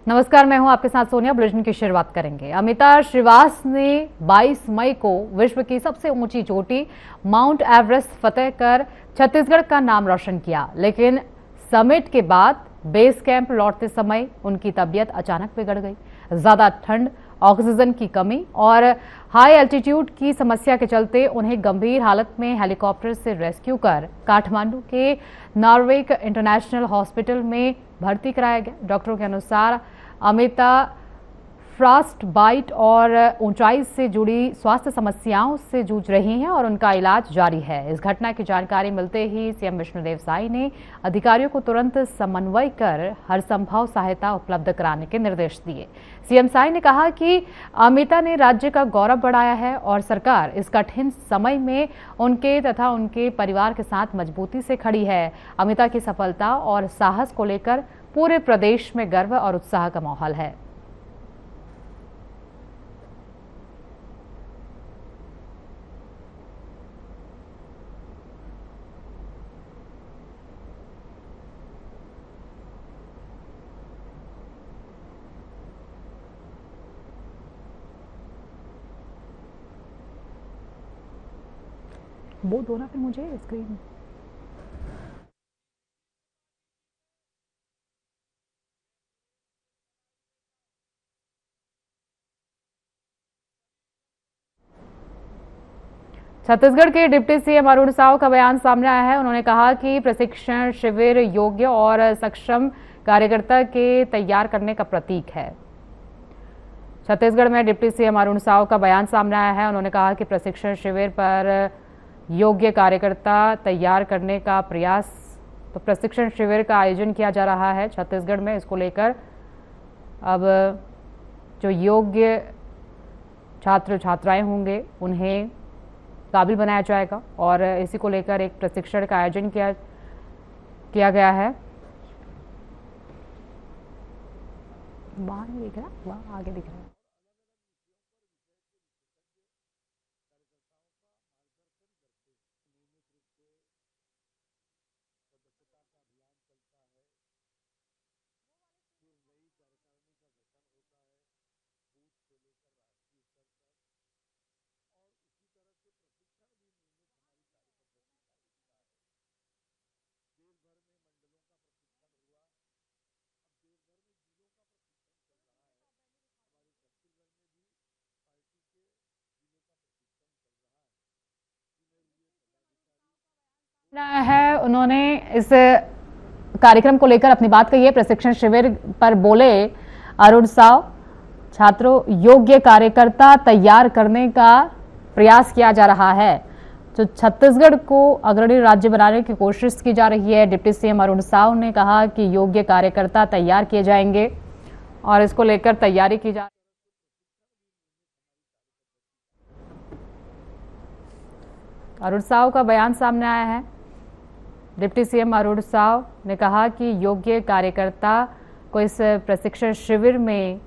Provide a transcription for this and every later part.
नमस्कार, मैं हूं आपके साथ सोनिया। बुलेटिन की शुरुआत करेंगे। अमिता श्रीवास ने 22 मई को विश्व की सबसे ऊंची चोटी माउंट एवरेस्ट फतेह कर छत्तीसगढ़ का नाम रोशन किया, लेकिन समिट के बाद बेस कैंप लौटते समय उनकी तबीयत अचानक बिगड़ गई। ज्यादा ठंड, ऑक्सीजन की कमी और हाई एल्टीट्यूड की समस्या के चलते उन्हें गंभीर हालत में हेलीकॉप्टर से रेस्क्यू कर काठमांडू के नॉर्वेक इंटरनेशनल हॉस्पिटल में भर्ती कराया गया। डॉक्टरों के अनुसार अमिता फ्रॉस्ट बाइट और ऊंचाई से जुड़ी स्वास्थ्य समस्याओं से जूझ रही हैं और उनका इलाज जारी है। इस घटना की जानकारी मिलते ही सीएम विष्णुदेव साई ने अधिकारियों को तुरंत समन्वय कर हर संभव सहायता उपलब्ध कराने के निर्देश दिए। सीएम साई ने कहा कि अमिता ने राज्य का गौरव बढ़ाया है और सरकार इस कठिन समय में उनके तथा उनके परिवार के साथ मजबूती से खड़ी है। अमिता की सफलता और साहस को लेकर पूरे प्रदेश में गर्व और उत्साह का माहौल है। वो दो ना फिर मुझे स्क्रीन। छत्तीसगढ़ के डिप्टी सीएम अरुण साव का बयान सामने आया है। उन्होंने कहा कि प्रशिक्षण शिविर योग्य और सक्षम कार्यकर्ता के तैयार करने का प्रतीक है। छत्तीसगढ़ में डिप्टी सीएम अरुण साव का बयान सामने आया है। उन्होंने कहा कि प्रशिक्षण शिविर पर योग्य कार्यकर्ता तैयार करने का प्रयास, तो प्रशिक्षण शिविर का आयोजन किया जा रहा है छत्तीसगढ़ में। इसको लेकर अब जो योग्य छात्र छात्राएं होंगे उन्हें काबिल बनाया जाएगा और इसी को लेकर एक प्रशिक्षण का आयोजन किया गया है। वहां नहीं दिख रहा, वहां आगे दिख रहा है। है उन्होंने इस कार्यक्रम को लेकर अपनी बात कही है। प्रशिक्षण शिविर पर बोले अरुण साव, छात्रों योग्य कार्यकर्ता तैयार करने का प्रयास किया जा रहा है। जो छत्तीसगढ़ को अग्रणी राज्य बनाने की कोशिश की जा रही है। डिप्टी सीएम अरुण साव ने कहा कि योग्य कार्यकर्ता तैयार किए जाएंगे और इसको लेकर तैयारी की जा। अरुण साव का बयान सामने आया है। डिप्टी सीएम अरुण साव ने कहा कि योग्य कार्यकर्ता को इस प्रशिक्षण शिविर में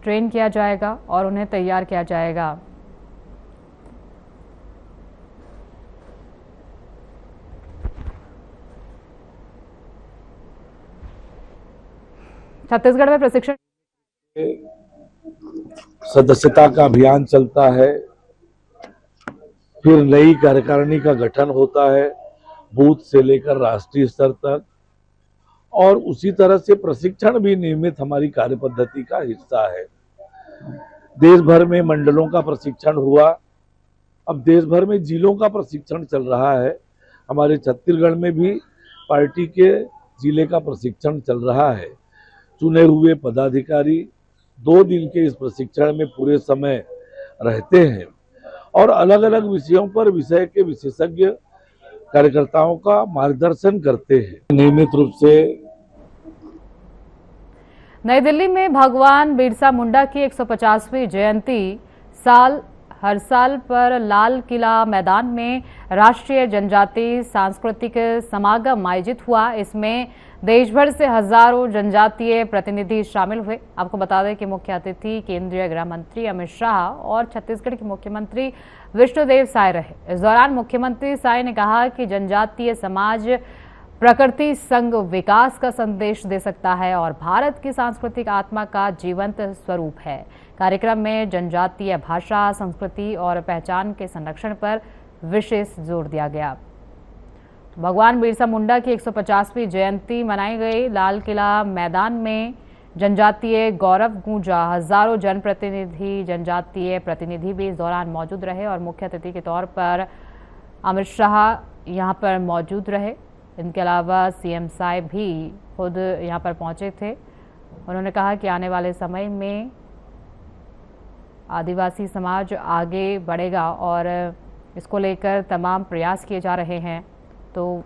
ट्रेन किया जाएगा और उन्हें तैयार किया जाएगा। छत्तीसगढ़ में प्रशिक्षण सदस्यता का अभियान चलता है, फिर नई कार्यकारिणी का गठन होता है बूथ से लेकर राष्ट्रीय स्तर तक, और उसी तरह से प्रशिक्षण भी नियमित हमारी कार्य पद्धति का हिस्सा है। देश भर में मंडलों का प्रशिक्षण हुआ, अब देश भर में जिलों का प्रशिक्षण चल रहा है। हमारे छत्तीसगढ़ में भी पार्टी के जिले का प्रशिक्षण चल रहा है। चुने हुए पदाधिकारी 2 दिन के इस प्रशिक्षण में पूरे समय रहते हैं और अलग अलग विषयों पर विषय के विशेषज्ञ कार्यकर्ताओं का मार्गदर्शन करते हैं। नियमित रूप से नई दिल्ली में भगवान बिरसा मुंडा की 150वीं जयंती हर साल पर लाल किला मैदान में राष्ट्रीय जनजातीय सांस्कृतिक समागम आयोजित हुआ। इसमें देश भर से हजारों जनजातीय प्रतिनिधि शामिल हुए। आपको बता दें कि मुख्य अतिथि केंद्रीय गृह मंत्री अमित शाह और छत्तीसगढ़ के मुख्यमंत्री विष्णुदेव साय रहे। इस दौरान मुख्यमंत्री साय ने कहा कि जनजातीय समाज प्रकृति संग विकास का संदेश दे सकता है और भारत की सांस्कृतिक आत्मा का जीवंत स्वरूप है। कार्यक्रम में जनजातीय भाषा, संस्कृति और पहचान के संरक्षण पर विशेष जोर दिया गया। भगवान बिरसा मुंडा की 150वीं जयंती मनाई गई। लाल किला मैदान में जनजातीय गौरव गूंजा। हजारों जनप्रतिनिधि, जनजातीय प्रतिनिधि भी इस दौरान मौजूद रहे और मुख्य अतिथि के तौर पर अमित शाह यहां पर मौजूद रहे। इनके अलावा सीएम साहब भी खुद यहां पर पहुंचे थे। उन्होंने कहा कि आने वाले समय में आदिवासी समाज आगे बढ़ेगा और इसको लेकर तमाम प्रयास किए जा रहे हैं। तो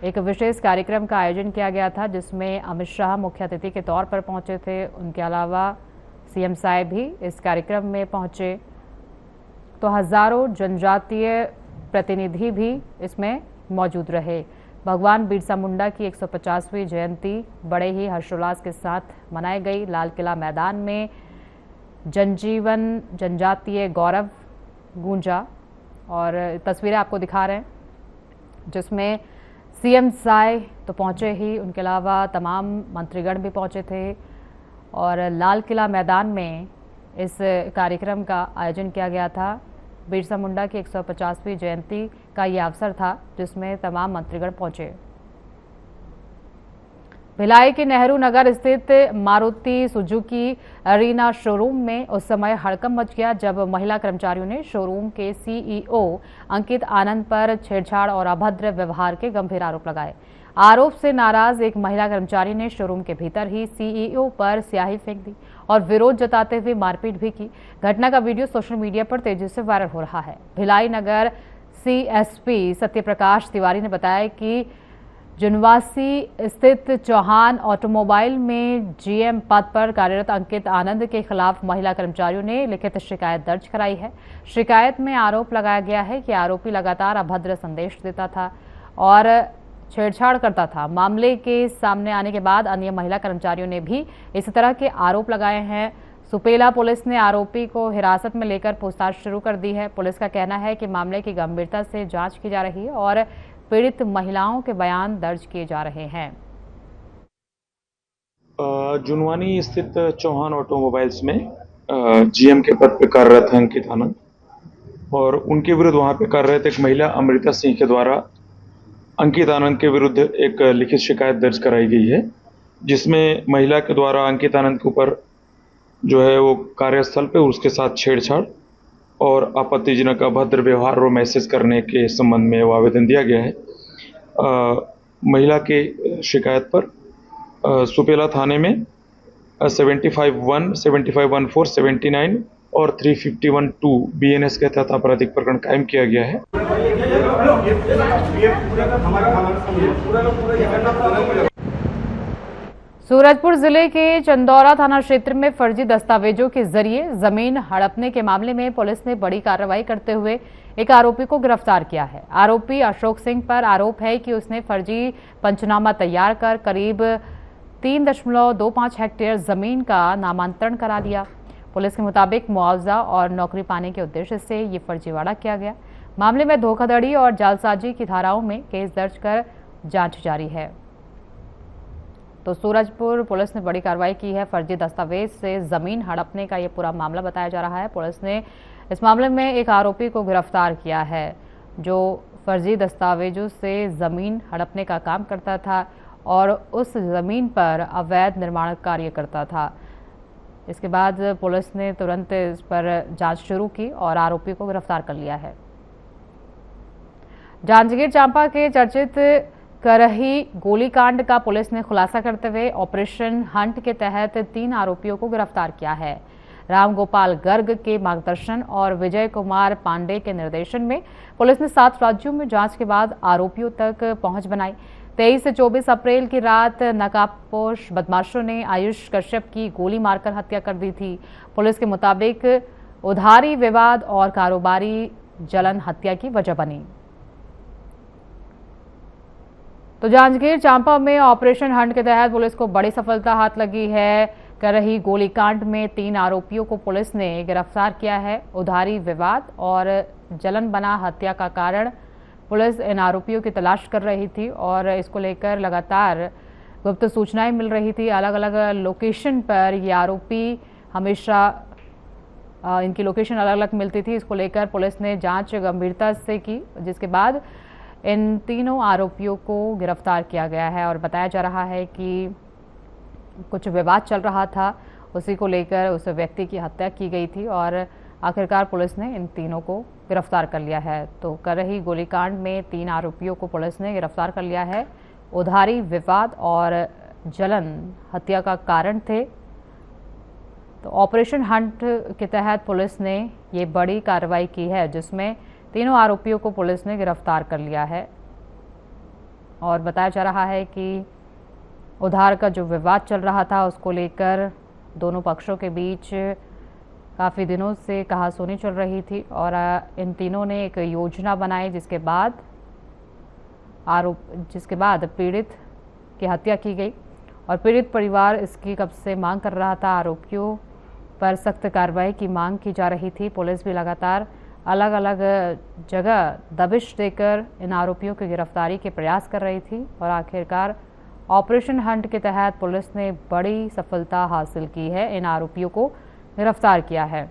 एक विशेष कार्यक्रम का आयोजन किया गया था जिसमें अमित शाह मुख्य अतिथि के तौर पर पहुंचे थे। उनके अलावा सीएम साहब भी इस कार्यक्रम में पहुंचे। तो हजारों जनजातीय प्रतिनिधि भी इसमें मौजूद रहे। भगवान बिरसा मुंडा की 150वीं जयंती बड़े ही हर्षोल्लास के साथ मनाई गई। लाल किला मैदान में जनजीवन, जनजातीय गौरव गूंजा और तस्वीरें आपको दिखा रहे हैं जिसमें सीएम साहब तो पहुंचे ही, उनके अलावा तमाम मंत्रीगण भी पहुंचे थे और लाल किला मैदान में इस कार्यक्रम का आयोजन किया गया था। बिरसा मुंडा की 150वीं जयंती का ये अवसर था जिसमें तमाम मंत्रीगण पहुंचे। भिलाई के नेहरू नगर स्थित मारुति सुजुकी अरीना शोरूम में उस समय हड़कंप मच गया जब महिला कर्मचारियों ने शोरूम के सीईओ अंकित आनंद पर छेड़छाड़ और अभद्र व्यवहार के गंभीर आरोप लगाए। आरोप से नाराज एक महिला कर्मचारी ने शोरूम के भीतर ही सीईओ पर स्याही फेंक दी और विरोध जताते हुए मारपीट भी की। घटना का वीडियो सोशल मीडिया पर तेजी से वायरल हो रहा है। भिलाई नगर सीएसपी सत्यप्रकाश तिवारी ने बताया कि जुनवासी स्थित चौहान ऑटोमोबाइल में जीएम पद पर कार्यरत अंकित आनंद के खिलाफ महिला कर्मचारियों ने लिखित शिकायत दर्ज कराई है। शिकायत में आरोप लगाया गया है कि आरोपी लगातार अभद्र संदेश देता था और छेड़छाड़ करता था। मामले के सामने आने के बाद अन्य महिला कर्मचारियों ने भी इसी तरह के आरोप लगाए हैं। सुपेला पुलिस ने आरोपी को हिरासत में लेकर पूछताछ शुरू कर दी है। पुलिस का कहना है कि मामले की गंभीरता से जांच की जा रही है और पीड़ित महिलाओं के बयान दर्ज किए जा रहे हैं। जुनवानी स्थित चौहान ऑटोमोबाइल्स में जीएम के पद पर कार्यरत हैं अंकित आनंद और उनके विरुद्ध वहां पे कार्यरत एक महिला अमृता सिंह के द्वारा अंकित आनंद के विरुद्ध एक लिखित शिकायत दर्ज कराई गई है, जिसमें महिला के द्वारा अंकित आनंद के ऊपर जो है वो कार्यस्थल पे उसके साथ छेड़छाड़ और आपत्तिजनक अभद्र व्यवहार और मैसेज करने के संबंध में वो आवेदन दिया गया है। महिला के शिकायत पर सुपेला थाने में 75(1), 75(1)(4), 79 और 351(2) BNS के तहत आपराधिक प्रकरण कायम किया गया है। सूरजपुर जिले के चंदौरा थाना क्षेत्र में फर्जी दस्तावेजों के जरिए जमीन हड़पने के मामले में पुलिस ने बड़ी कार्रवाई करते हुए एक आरोपी को गिरफ्तार किया है। आरोपी अशोक सिंह पर आरोप है कि उसने फर्जी पंचनामा तैयार कर करीब 3.25 हेक्टेयर जमीन का नामांतरण करा लिया। पुलिस के मुताबिक मुआवजा और नौकरी पाने के उद्देश्य से ये फर्जीवाड़ा किया गया। मामले में धोखाधड़ी और जालसाजी की धाराओं में केस दर्ज कर जांच जारी है। तो सूरजपुर पुलिस ने बड़ी कार्रवाई की है। फर्जी दस्तावेज से जमीन हड़पने का ये पूरा मामला बताया जा रहा है। पुलिस ने इस मामले में एक आरोपी को गिरफ्तार किया है जो फर्जी दस्तावेजों से जमीन हड़पने का काम करता था और उस जमीन पर अवैध निर्माण कार्य करता था। इसके बाद पुलिस ने तुरंत इस पर जांच शुरू की और आरोपी को गिरफ्तार कर लिया है। जांजगीर चांपा के चर्चित करही गोलीकांड का पुलिस ने खुलासा करते हुए ऑपरेशन हंट के तहत 3 आरोपियों को गिरफ्तार किया है। रामगोपाल गर्ग के मार्गदर्शन और विजय कुमार पांडे के निर्देशन में पुलिस ने 7 राज्यों में जांच के बाद आरोपियों तक पहुंच बनाई। 23 से 24 अप्रैल की रात नकाबपोश बदमाशों ने आयुष कश्यप की गोली मारकर हत्या कर दी थी। पुलिस के मुताबिक उधारी विवाद और कारोबारी जलन हत्या की वजह बनी। तो जांजगीर चांपा में ऑपरेशन हंट के तहत पुलिस को बड़ी सफलता हाथ लगी है। करही गोलीकांड में 3 आरोपियों को पुलिस ने गिरफ्तार किया है। उधारी विवाद और जलन बना हत्या का कारण पुलिस इन आरोपियों की तलाश कर रही थी और इसको लेकर लगातार गुप्त सूचनाएं मिल रही थी। अलग अलग लोकेशन पर ये आरोपी हमेशा इनकी लोकेशन अलग अलग मिलती थी। इसको लेकर पुलिस ने जांच गंभीरता से की, जिसके बाद इन तीनों आरोपियों को गिरफ्तार किया गया है। और बताया जा रहा है कि कुछ विवाद चल रहा था, उसी को लेकर उस व्यक्ति की हत्या की गई थी और आखिरकार पुलिस ने इन तीनों को गिरफ्तार कर लिया है। तो कर रही गोलीकांड में 3 आरोपियों को पुलिस ने गिरफ्तार कर लिया है। उधारी, विवाद और जलन हत्या का कारण थे। तो ऑपरेशन हंट के तहत पुलिस ने ये बड़ी कार्रवाई की है, जिसमें तीनों आरोपियों को पुलिस ने गिरफ्तार कर लिया है। और बताया जा रहा है कि उधार का जो विवाद चल रहा था, उसको लेकर दोनों पक्षों के बीच काफ़ी दिनों से कहासुनी चल रही थी और इन तीनों ने एक योजना बनाई, जिसके बाद पीड़ित की हत्या की गई और पीड़ित परिवार इसकी कब से मांग कर रहा था। आरोपियों पर सख्त कार्रवाई की मांग की जा रही थी। पुलिस भी लगातार अलग अलग जगह दबिश देकर इन आरोपियों की गिरफ्तारी के प्रयास कर रही थी और आखिरकार ऑपरेशन हंट के तहत पुलिस ने बड़ी सफलता हासिल की है, इन आरोपियों को गिरफ्तार किया है।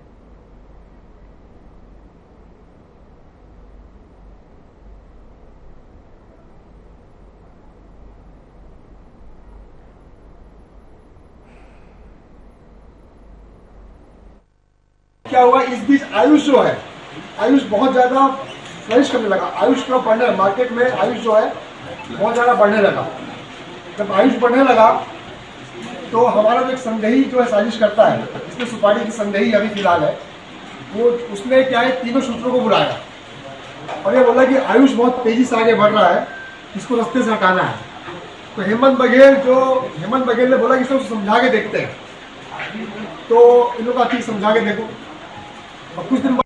क्या हुआ इस बीच आयुष जो है, आयुष बहुत ज्यादा फ्लरिश करने लगा। आयुष का बढ़ने मार्केट में आयुष जो है बहुत ज्यादा बढ़ने लगा। जब आयुष बढ़ने लगा तो हमारा जो एक संदेही जो है साजिश करता है, इसमें सुपारी की संदेही अभी फिलहाल है, वो उसने क्या है तीनों सूत्रों को बुलाया और ये बोला कि आयुष बहुत तेजी से आगे बढ़ रहा है, इसको रास्ते से हटाना है। तो हेमंत बघेल ने बोला कि इसको समझा के देखते हैं। तो इन लोगों का ठीक समझा के देखो। और कुछ दिन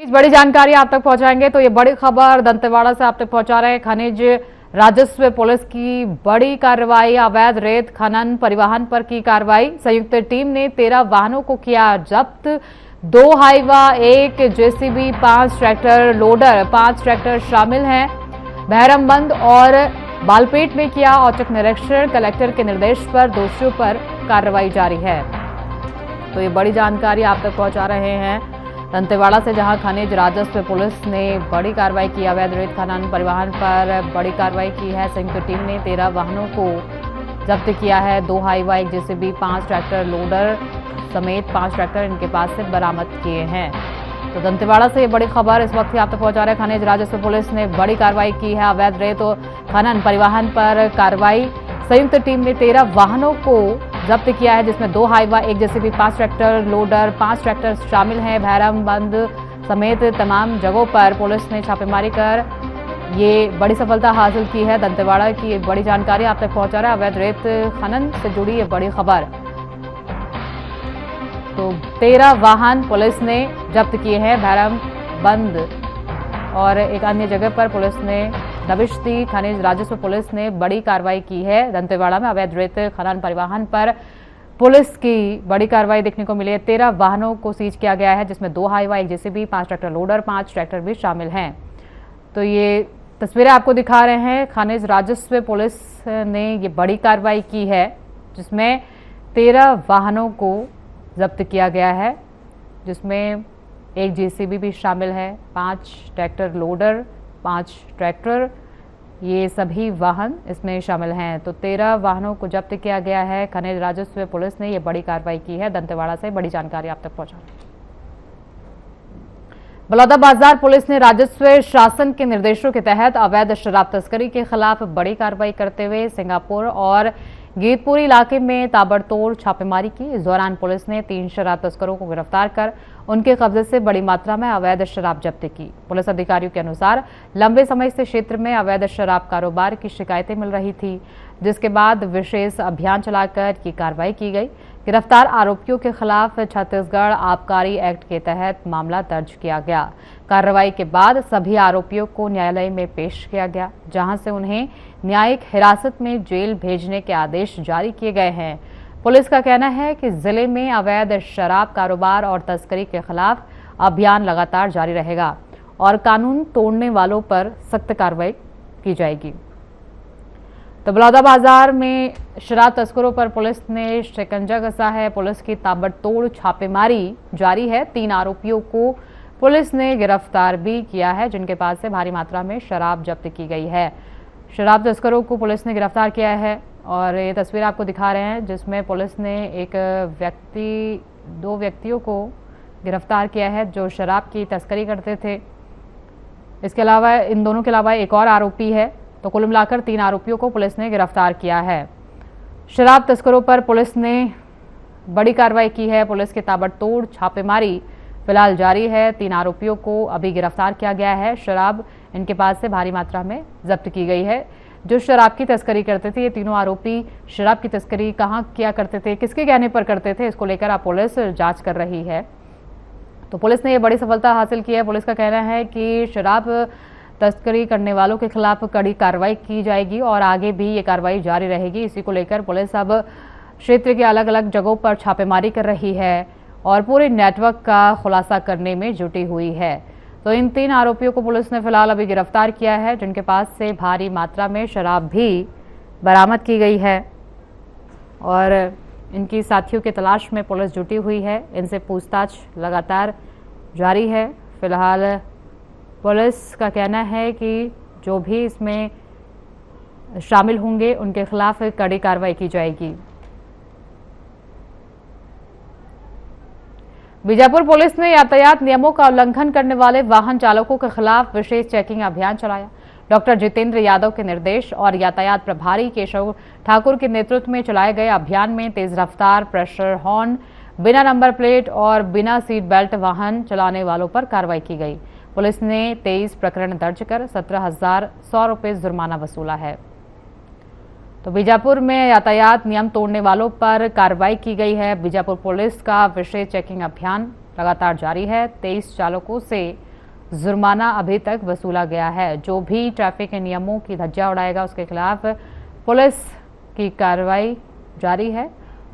बड़ी जानकारी आप तक पहुंचाएंगे। तो ये बड़ी खबर दंतेवाड़ा से आप तक पहुंचा रहे हैं। खनिज राजस्व पुलिस की बड़ी कार्रवाई, अवैध रेत खनन परिवहन पर की कार्रवाई। संयुक्त टीम ने 13 वाहनों को किया जब्त, 2 Hyva, 1 JCB, 5 tractor loader, 5 tractor शामिल हैं। बहरमबंद और बालपेट में किया औचक निरीक्षण, कलेक्टर के निर्देश पर दोषियों पर कार्रवाई जारी है। तो ये बड़ी जानकारी आप तक पहुंचा रहे हैं दंतेवाड़ा से, जहां खनिज राजस्व पुलिस ने बड़ी कार्रवाई की। अवैध रेत खनन परिवहन पर बड़ी कार्रवाई की है। संयुक्त टीम ने 13 वाहनों को जब्त किया है, 2 हाईवा, 1 जेसीबी, 5 ट्रैक्टर लोडर समेत 5 ट्रैक्टर इनके पास से बरामद किए हैं। तो दंतेवाड़ा से ये बड़ी खबर इस वक्त आप तक पहुंचा रहे हैं। खनिज राजस्व पुलिस ने बड़ी कार्रवाई की है। अवैध रेत खनन परिवहन पर कार्रवाई। संयुक्त टीम ने 13 वाहनों को जब्त किया है, जिसमें 2 Hyva, 1 JCB, 5 tractor loader, 5 tractor शामिल हैं। बहरमबंद समेत तमाम जगहों पर पुलिस ने छापेमारी कर ये बड़ी सफलता हासिल की है। दंतेवाड़ा की एक बड़ी जानकारी आप तक पहुंचा रहा है। अवैध रेत खनन से जुड़ी ये बड़ी खबर। तो 13 वाहन पुलिस ने जब्त किए हैं बहरमबंद और एक अन्य जगह पर पुलिस ने दबिश दी। खनिज राजस्व पुलिस ने बड़ी कार्रवाई की है। दंतेवाड़ा में अवैध रेत खनन परिवहन पर पुलिस की बड़ी कार्रवाई देखने को मिली है। 13 वाहनों को सीज किया गया है, जिसमें 2 Hyva, 1 JCB, 5 tractor loader, 5 tractor भी शामिल हैं। तो ये तस्वीरें आपको दिखा रहे हैं। खनिज राजस्व पुलिस ने ये बड़ी कार्रवाई की है, जिसमें 13 वाहनों को जब्त किया गया है, जिसमें 1 जेसीबी भी शामिल है, 5 ट्रैक्टर लोडर, 5 ट्रैक्टर, ये सभी वाहन इसमें शामिल हैं। तो 13 वाहनों को जब्त किया गया है। खनिज राजस्व पुलिस ने ये बड़ी कार्रवाई की है। दंतेवाड़ा से बड़ी जानकारी आप तक पहुंचा। बलौदाबाजार पुलिस ने राजस्व शासन के निर्देशों के तहत अवैध शराब तस्करी के खिलाफ बड़ी कार्रवाई करते हुए सिंगापुर और गीतपुरी इलाके में ताबड़तोड़ छापेमारी की। इस दौरान पुलिस ने 3 शराब तस्करों को गिरफ्तार कर उनके कब्जे से बड़ी मात्रा में अवैध शराब जब्त की। पुलिस अधिकारियों के अनुसार लंबे समय से क्षेत्र में अवैध शराब कारोबार की शिकायतें मिल रही थी, जिसके बाद विशेष अभियान चलाकर ये कार्रवाई की गई। गिरफ्तार आरोपियों के खिलाफ छत्तीसगढ़ आबकारी एक्ट के तहत मामला दर्ज किया गया। कार्रवाई के बाद सभी आरोपियों को न्यायालय में पेश किया गया, जहां से उन्हें न्यायिक हिरासत में जेल भेजने के आदेश जारी किए गए हैं। पुलिस का कहना है कि जिले में अवैध शराब कारोबार और तस्करी के खिलाफ अभियान लगातार जारी रहेगा और कानून तोड़ने वालों पर सख्त कार्रवाई की जाएगी। तो बलौदाबाजार में शराब तस्करों पर पुलिस ने शिकंजा कसा है। पुलिस की ताबड़तोड़ छापेमारी जारी है। 3 आरोपियों को पुलिस ने गिरफ्तार भी किया है, जिनके पास से भारी मात्रा में शराब जब्त की गई है। शराब तस्करों को पुलिस ने गिरफ्तार किया है और ये तस्वीर आपको दिखा रहे हैं, जिसमें पुलिस ने दो व्यक्तियों को गिरफ्तार किया है जो शराब की तस्करी करते थे। इसके अलावा इन दोनों के अलावा एक और आरोपी है। तो कुल मिलाकर 3 आरोपियों को पुलिस ने गिरफ्तार किया है। शराब तस्करों पर पुलिस ने बड़ी कार्रवाई की है। पुलिस की ताबड़तोड़ छापेमारी फिलहाल जारी है। 3 आरोपियों को अभी गिरफ्तार किया गया है। शराब इनके पास से भारी मात्रा में जब्त की गई है। जो शराब की तस्करी करते थे, ये तीनों आरोपी शराब की तस्करी कहाँ किया करते थे, किसके कहने पर करते थे, इसको लेकर अब पुलिस जांच कर रही है। तो पुलिस ने ये बड़ी सफलता हासिल की है। पुलिस का कहना है कि शराब तस्करी करने वालों के खिलाफ कड़ी कार्रवाई की जाएगी और आगे भी ये कार्रवाई जारी रहेगी। इसी को लेकर पुलिस अब क्षेत्र के अलग अलग जगहों पर छापेमारी कर रही है और पूरे नेटवर्क का खुलासा करने में जुटी हुई है। तो इन 3 आरोपियों को पुलिस ने फिलहाल अभी गिरफ्तार किया है, जिनके पास से भारी मात्रा में शराब भी बरामद की गई है और इनकी साथियों की तलाश में पुलिस जुटी हुई है। इनसे पूछताछ लगातार जारी है। फिलहाल पुलिस का कहना है कि जो भी इसमें शामिल होंगे उनके खिलाफ कड़ी कार्रवाई की जाएगी। बीजापुर पुलिस ने यातायात नियमों का उल्लंघन करने वाले वाहन चालकों के खिलाफ विशेष चेकिंग अभियान चलाया। डॉक्टर जितेंद्र यादव के निर्देश और यातायात प्रभारी केशव ठाकुर के नेतृत्व में चलाए गए अभियान में तेज रफ्तार, प्रेशर हॉर्न, बिना नंबर प्लेट और बिना सीट बेल्ट वाहन चलाने वालों पर कार्रवाई की गई। पुलिस ने 23 प्रकरण दर्ज कर 17,100 रुपये जुर्माना वसूला है। तो बीजापुर में यातायात नियम तोड़ने वालों पर कार्रवाई की गई है। बीजापुर पुलिस का विशेष चेकिंग अभियान लगातार जारी है। 23 चालकों से जुर्माना अभी तक वसूला गया है। जो भी ट्रैफिक के नियमों की धज्जियां उड़ाएगा उसके खिलाफ पुलिस की कार्रवाई जारी है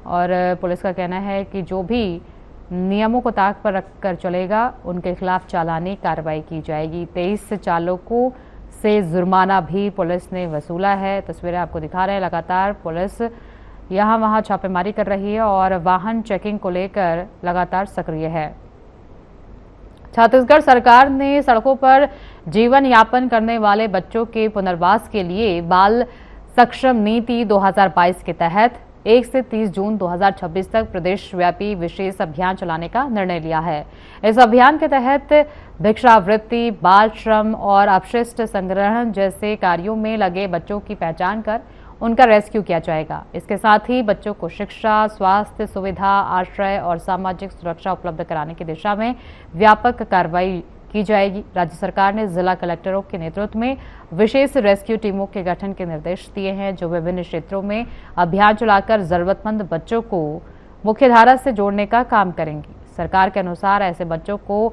और पुलिस का कहना है कि जो भी नियमों को ताक पर रखकर चलेगा उनके खिलाफ चालानी कार्रवाई की जाएगी। 23 चालकों से जुर्माना भी पुलिस ने वसूला है। तस्वीरें आपको दिखा रहे हैं। लगातार पुलिस यहाँ वहाँ छापेमारी कर रही है और वाहन चेकिंग को लेकर लगातार सक्रिय है। छत्तीसगढ़ सरकार ने सड़कों पर जीवन यापन करने वाले बच्चों के पुनर्वास के लिए बाल सक्षम नीति 2022 के तहत 1 से 30 जून 2026 तक प्रदेशव्यापी विशेष अभियान चलाने का निर्णय लिया है। इस अभियान के तहत भिक्षावृत्ति, बाल श्रम और अपशिष्ट संग्रहण जैसे कार्यों में लगे बच्चों की पहचान कर उनका रेस्क्यू किया जाएगा। इसके साथ ही बच्चों को शिक्षा, स्वास्थ्य सुविधा, आश्रय और सामाजिक सुरक्षा उपलब्ध कराने की दिशा में व्यापक कार्रवाई की जाएगी। राज्य सरकार ने जिला कलेक्टरों के नेतृत्व में विशेष रेस्क्यू टीमों के गठन के निर्देश दिए हैं, जो विभिन्न क्षेत्रों में अभियान चलाकर जरूरतमंद बच्चों को मुख्यधारा से जोड़ने का काम करेंगी। सरकार के अनुसार ऐसे बच्चों को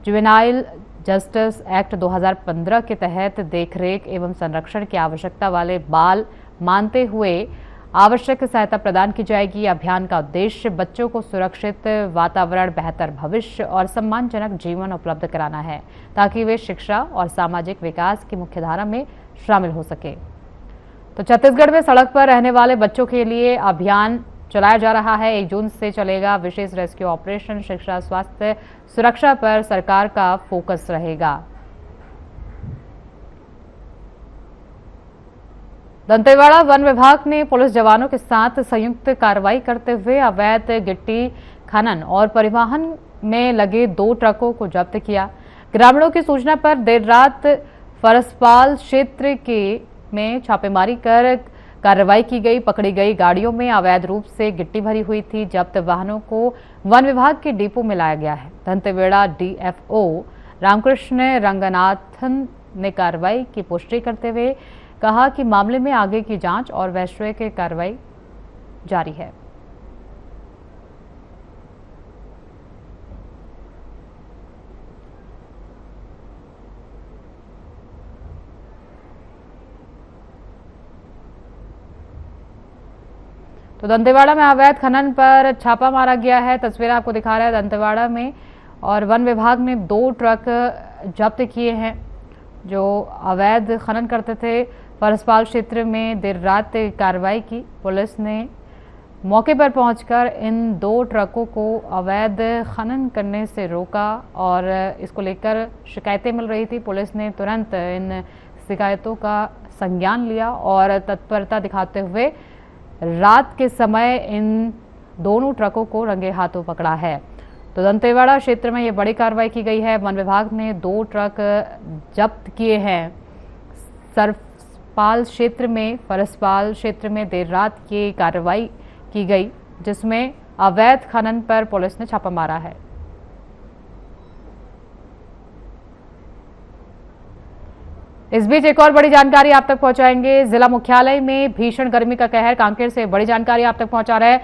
जुवेनाइल जस्टिस एक्ट 2015 के तहत देखरेख एवं संरक्षण की आवश्यकता वाले बाल मानते हुए आवश्यक सहायता प्रदान की जाएगी। अभियान का उद्देश्य बच्चों को सुरक्षित वातावरण, बेहतर भविष्य और सम्मानजनक जीवन उपलब्ध कराना है, ताकि वे शिक्षा और सामाजिक विकास की मुख्यधारा में शामिल हो सके। तो छत्तीसगढ़ में सड़क पर रहने वाले बच्चों के लिए अभियान चलाया जा रहा है। 1 जून से चलेगा विशेष रेस्क्यू ऑपरेशन। शिक्षा, स्वास्थ्य, सुरक्षा पर सरकार का फोकस रहेगा। दंतेवाड़ा वन विभाग ने पुलिस जवानों के साथ संयुक्त कार्रवाई करते हुए अवैध गिट्टी खनन और परिवहन में लगे 2 ट्रकों को जब्त किया। ग्रामीणों की सूचना पर देर रात फरसपाल क्षेत्र में छापेमारी कर कार्रवाई की गई। पकड़ी गई गाड़ियों में अवैध रूप से गिट्टी भरी हुई थी। जब्त वाहनों को वन विभाग के डिपो में लाया गया है। दंतेवाड़ा डीएफओ रामकृष्ण रंगनाथन ने कार्रवाई की पुष्टि करते हुए कहा कि मामले में आगे की जांच और वैश्विक कार्रवाई जारी है। तो दंतेवाड़ा में अवैध खनन पर छापा मारा गया है। तस्वीर आपको दिखा रहा है दंतेवाड़ा में, और वन विभाग ने 2 ट्रक जब्त किए हैं जो अवैध खनन करते थे। परसपाल क्षेत्र में देर रात कार्रवाई की। पुलिस ने मौके पर पहुंचकर इन 2 ट्रकों को अवैध खनन करने से रोका और इसको लेकर शिकायतें मिल रही थी। पुलिस ने तुरंत इन शिकायतों का संज्ञान लिया और तत्परता दिखाते हुए रात के समय इन दोनों ट्रकों को रंगे हाथों पकड़ा है। तो दंतेवाड़ा क्षेत्र में ये बड़ी कार्रवाई की गई है। वन विभाग ने 2 ट्रक जब्त किए हैं। फरसपाल क्षेत्र में देर रात ये कार्रवाई की गई जिसमें अवैध खनन पर पुलिस ने छापा मारा है। इस बीच एक और बड़ी जानकारी आप तक पहुंचाएंगे। जिला मुख्यालय में भीषण गर्मी का कहर। कांकेर से बड़ी जानकारी आप तक पहुंचा रहे हैं।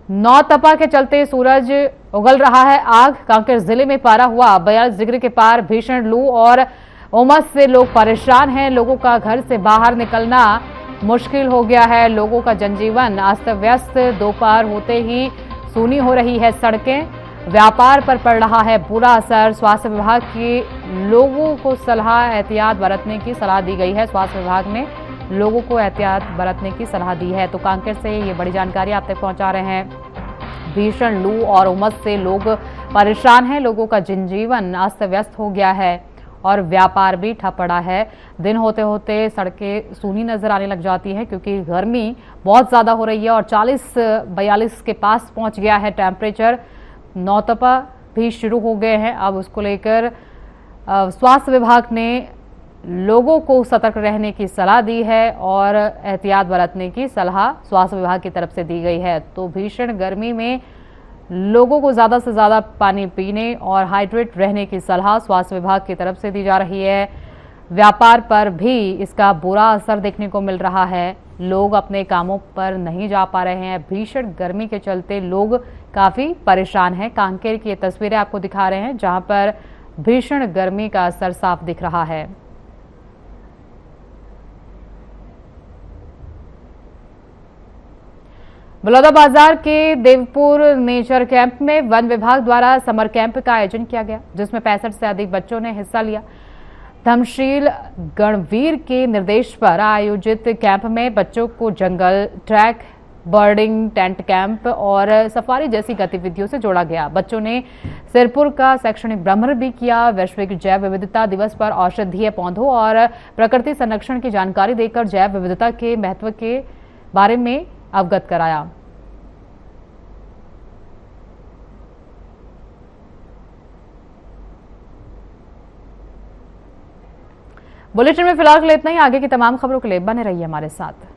नौतपा के चलते सूरज उगल रहा है आग। कांकेर जिले में पारा हुआ 42 डिग्री के पार। भीषण लू और उमस से लोग परेशान हैं। लोगों का घर से बाहर निकलना मुश्किल हो गया है। लोगों का जनजीवन अस्त व्यस्त। दोपहर होते ही सूनी हो रही है सड़कें। व्यापार पर पड़ रहा है बुरा असर। स्वास्थ्य विभाग की लोगों को एहतियात बरतने की सलाह दी गई है। स्वास्थ्य विभाग ने लोगों को एहतियात बरतने की सलाह दी है। तो कांकेर से ये बड़ी जानकारी आप तक पहुंचा रहे हैं। भीषण लू और उमस से लोग परेशान हैं। लोगों का जनजीवन अस्त व्यस्त हो गया है और व्यापार भी ठप पड़ा है। दिन होते होते सड़कें सूनी नजर आने लग जाती हैं क्योंकि गर्मी बहुत ज्यादा हो रही है और 40-42 के पास पहुंच गया है टेम्परेचर। नौतपा भी शुरू हो गए हैं। अब उसको लेकर स्वास्थ्य विभाग ने लोगों को सतर्क रहने की सलाह दी है और एहतियात बरतने की सलाह स्वास्थ्य विभाग की तरफ से दी गई है। तो भीषण गर्मी में लोगों को ज्यादा से ज्यादा पानी पीने और हाइड्रेट रहने की सलाह स्वास्थ्य विभाग की तरफ से दी जा रही है। व्यापार पर भी इसका बुरा असर देखने को मिल रहा है। लोग अपने कामों पर नहीं जा पा रहे हैं। भीषण गर्मी के चलते लोग काफी परेशान हैं। कांकेर की ये तस्वीरें आपको दिखा रहे हैं जहां पर भीषण गर्मी का असर साफ दिख रहा है। बलौदाबाजार के देवपुर नेचर कैंप में वन विभाग द्वारा समर कैंप का आयोजन किया गया जिसमें 65 से अधिक बच्चों ने हिस्सा लिया। धमशील गणवीर के निर्देश पर आयोजित कैंप में बच्चों को जंगल ट्रैक, बर्डिंग, टेंट कैंप और सफारी जैसी गतिविधियों से जोड़ा गया। बच्चों ने सिरपुर का शैक्षणिक भ्रमण भी किया। वैश्विक जैव विविधता दिवस पर औषधीय पौधों और प्रकृति संरक्षण की जानकारी देकर जैव विविधता के महत्व के बारे में अवगत कराया। बुलेटिन में फिलहाल के लिए इतना ही। आगे की तमाम खबरों के लिए बने रहिए हमारे साथ।